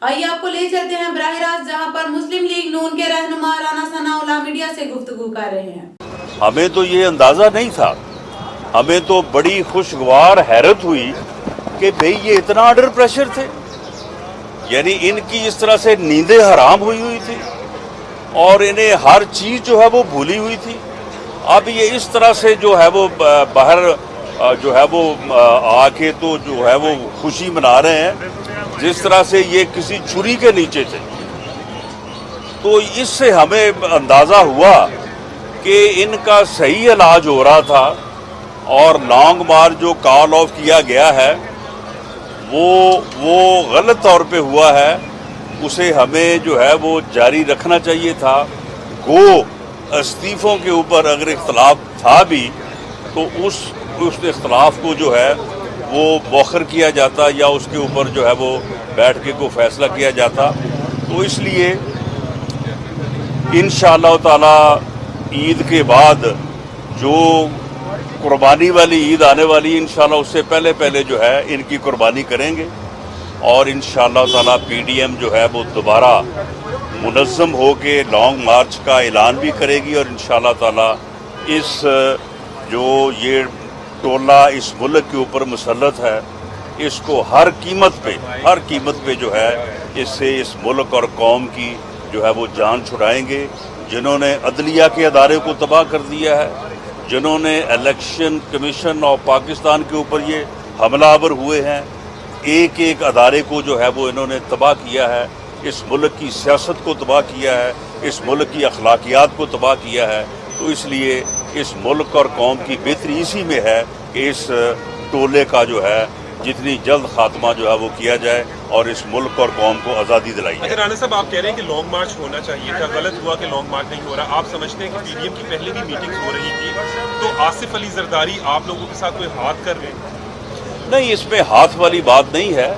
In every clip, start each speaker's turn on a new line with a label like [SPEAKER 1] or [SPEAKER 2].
[SPEAKER 1] आइए आपको ले चलते हैं बराह रास्त जहां पर मुस्लिम लीग नून के रहनुमा राना सनाउल्लाह मीडिया से गुफ्तगू कर रहे हैं।
[SPEAKER 2] हमें तो ये अंदाज़ा नहीं था, हमें तो बड़ी खुशगवार हैरत हुई कि भाई ये इतना अंडर प्रेशर थे, यानी इनकी इस तरह से नींदें हराम हुई थी और इन्हें हर चीज़ जो है वो भूली हुई थी। अब ये इस तरह से जो है वो बाहर जो है वो आके तो जो है वो खुशी मना रहे हैं जिस तरह से ये किसी छुरी के नीचे थे। तो इससे हमें अंदाज़ा हुआ कि इनका सही इलाज हो रहा था और लॉन्ग मार्च जो कॉल ऑफ किया गया है वो गलत तौर पे हुआ है, उसे हमें जो है वो जारी रखना चाहिए था। गो इस्तीफ़ों के ऊपर अगर इख्तलाफ था भी तो उस इख्तलाफ को जो है वो मौखर किया जाता या उसके ऊपर जो है वो बैठ के कोई फैसला किया जाता। तो इसलिए इंशाअल्लाह ताला ईद के बाद जो कुर्बानी वाली ईद आने वाली इंशाअल्लाह उससे पहले जो है इनकी कुर्बानी करेंगे और इंशाअल्लाह ताला पीडीएम जो है वो दोबारा मुनज़्ज़म हो के लॉन्ग मार्च का ऐलान भी करेगी और इंशाअल्लाह ताला इस जो ये टोला इस मुल्क के ऊपर मुसल्लत है इसको हर कीमत पे जो है इससे इस मुल्क और कौम की जो है वो जान छुड़ाएंगे। जिन्होंने अदलिया के अदारे को तबाह कर दिया है, जिन्होंने इलेक्शन कमीशन ऑफ पाकिस्तान के ऊपर ये हमलावर हुए हैं, एक एक अदारे को जो है वो इन्होंने तबाह किया है, इस मुल्क की सियासत को तबाह किया है, इस मुल्क की अखलाकियात को तबाह किया है। तो इसलिए इस मुल्क और कौम की बेहतरी इसी में है कि इस टोले का जो है जितनी जल्द खात्मा जो है वो किया जाए और इस मुल्क और कौम को आज़ादी दिलाई जाए।
[SPEAKER 3] अच्छा राना साहब, आप कह रहे हैं कि लॉन्ग मार्च होना चाहिए था, गलत हुआ कि लॉन्ग मार्च नहीं हो रहा। आप समझते हैं कि पीडीएम की पहले भी मीटिंग्स हो रही थी, तो आसिफ अली जरदारी आप लोगों के साथ कोई हाथ कर रहे हैं?
[SPEAKER 2] नहीं, इसमें हाथ वाली बात नहीं है।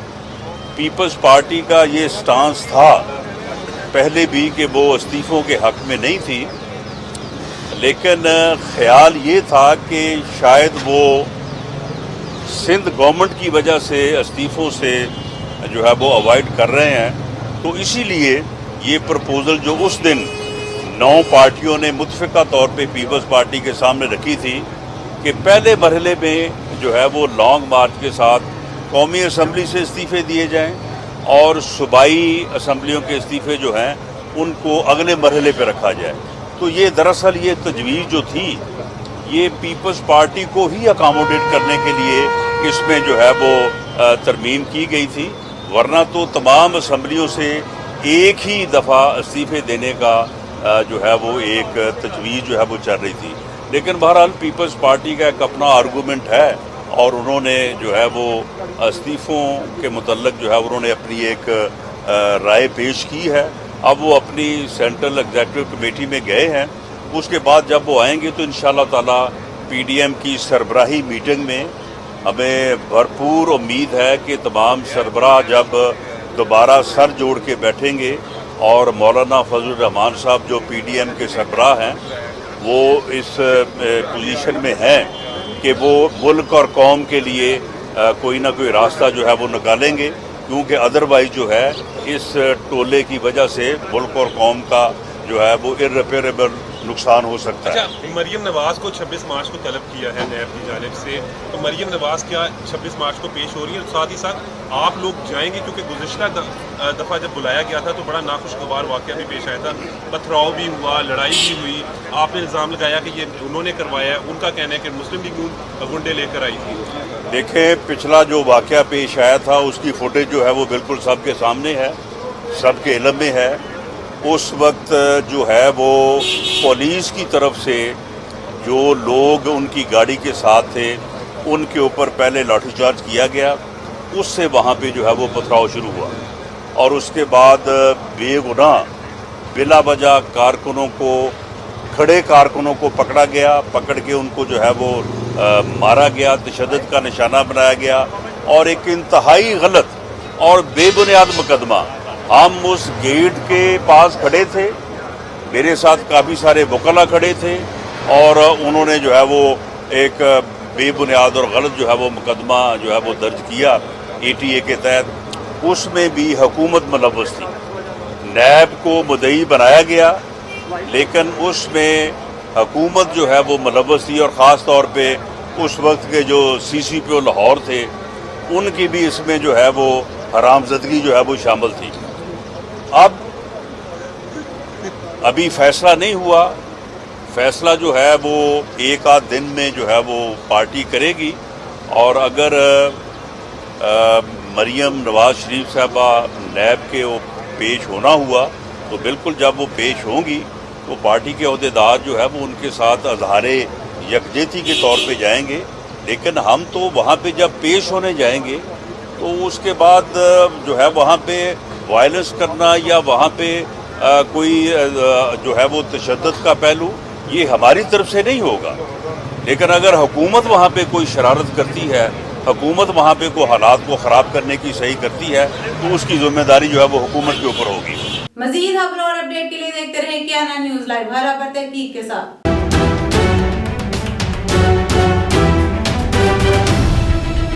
[SPEAKER 2] पीपल्स पार्टी का ये स्टांस था पहले भी कि वो इस्तीफ़ों के हक में नहीं थी, लेकिन ख्याल ये था कि शायद वो सिंध गवर्नमेंट की वजह से इस्तीफ़ों से जो है वो अवॉइड कर रहे हैं। तो इसीलिए ये प्रपोज़ल जो उस दिन 9 पार्टियों ने मुतफ़िक़ा तौर पे पीपल्स पार्टी के सामने रखी थी कि पहले मरहले में जो है वो लॉन्ग मार्च के साथ कौमी असम्बली से इस्तीफ़े दिए जाएं और सूबाई असम्बलियों के इस्तीफ़े जो हैं उनको अगले मरहले पे रखा जाए। तो ये दरअसल ये तजवीज़ जो थी ये पीपल्स पार्टी को ही अकामोडेट करने के लिए इसमें जो है वो तरमीम की गई थी, वरना तो तमाम असम्बलियों से एक ही दफ़ा इस्तीफ़े देने का जो है वो एक तजवीज़ जो है वो चल रही थी। लेकिन बहरहाल पीपल्स पार्टी का एक अपना आर्गूमेंट है और उन्होंने जो है वो इस्तीफ़ों के मुतल्लक जो है उन्होंने अपनी एक राय पेश की है। अब वो अपनी सेंट्रल एग्जीक्यूटिव कमेटी में गए हैं, उसके बाद जब वो आएंगे तो इंशाअल्लाह ताला पीडीएम की सरबराही मीटिंग में हमें भरपूर उम्मीद है कि तमाम सरबराह जब दोबारा सर जोड़ के बैठेंगे और मौलाना फजल रहमान साहब जो पीडीएम के सरबराह हैं वो इस पोजीशन में हैं कि वो मुल्क और कौम के लिए कोई ना कोई रास्ता जो है वो निकालेंगे, क्योंकि अदरवाइज जो है इस टोले की वजह से मुल्क और कौम का जो है वो इर्रेपेरेबल नुकसान हो सकता है।
[SPEAKER 3] अच्छा, मरियम नवाज़ को 26 मार्च को तलब किया है नैब की जानिब से, तो मरियम नवाज़ क्या 26 मार्च को पेश हो रही है? साथ ही साथ आप लोग जाएंगे, क्योंकि गुज़िश्ता दफ़ा जब बुलाया गया था तो बड़ा नाखुशगवार वाक़या भी पेश आया था, पथराव भी हुआ, लड़ाई भी हुई, आपने इल्ज़ाम लगाया कि ये उन्होंने करवाया, उनका कहना है कि मुस्लिम लीग गुंडे लेकर आई थी।
[SPEAKER 2] देखें, पिछला जो वाक़या पेश आया था उसकी फुटेज जो है वो बिल्कुल सबके सामने है, सबके इल्म में है। उस वक्त जो है वो पुलिस की तरफ से जो लोग उनकी गाड़ी के साथ थे उनके ऊपर पहले लाठीचार्ज किया गया, उससे वहाँ पे जो है वो पथराव शुरू हुआ और उसके बाद बेगुनाह बिला वजह खड़े कारकुनों को पकड़ा गया, पकड़ के उनको जो है वो मारा गया, तशद्दुद का निशाना बनाया गया और एक इंतहाई गलत और बेबुनियाद मुकदमा। हम उस गेट के पास खड़े थे, मेरे साथ काफ़ी सारे वकला खड़े थे और उन्होंने जो है वो एक बेबुनियाद और गलत जो है वो मुकदमा जो है वो दर्ज किया ATA के तहत। اس میں بھی حکومت ملوث تھی. نیب کو مدعی بنایا گیا لیکن اس میں حکومت جو ہے وہ ملوث تھی، اور خاص طور پہ اس وقت کے جو سی سی پی او لاہور تھے ان کی بھی اس میں جو ہے وہ حرام زدگی جو ہے وہ شامل تھی. ابھی فیصلہ نہیں ہوا، فیصلہ جو ہے وہ ایک آدھ دن میں جو ہے وہ پارٹی کرے گی، اور اگر مریم نواز شریف صاحبہ نیب کے وہ پیش ہونا ہوا تو بالکل جب وہ پیش ہوں گی تو پارٹی کے عہدیدار جو ہے وہ ان کے ساتھ اظہار یکجہتی کے طور پہ جائیں گے. لیکن ہم تو وہاں پہ جب پیش ہونے جائیں گے تو اس کے بعد جو ہے وہاں پہ وائلنس کرنا یا وہاں پہ کوئی جو ہے وہ تشدد کا پہلو یہ ہماری طرف سے نہیں ہوگا. لیکن اگر حکومت وہاں پہ کوئی شرارت کرتی ہے، حکومت وہاں پہ کوئی حالات کو خراب کرنے کی صحیح کرتی ہے تو اس کی ذمہ داری جو ہے وہ حکومت کے اوپر ہوگی.
[SPEAKER 1] مزید خبروں اور اپڈیٹ کے لیے دیکھتے رہیں کیا نیوز لائیو، ہر خبر تحقیق کے ساتھ.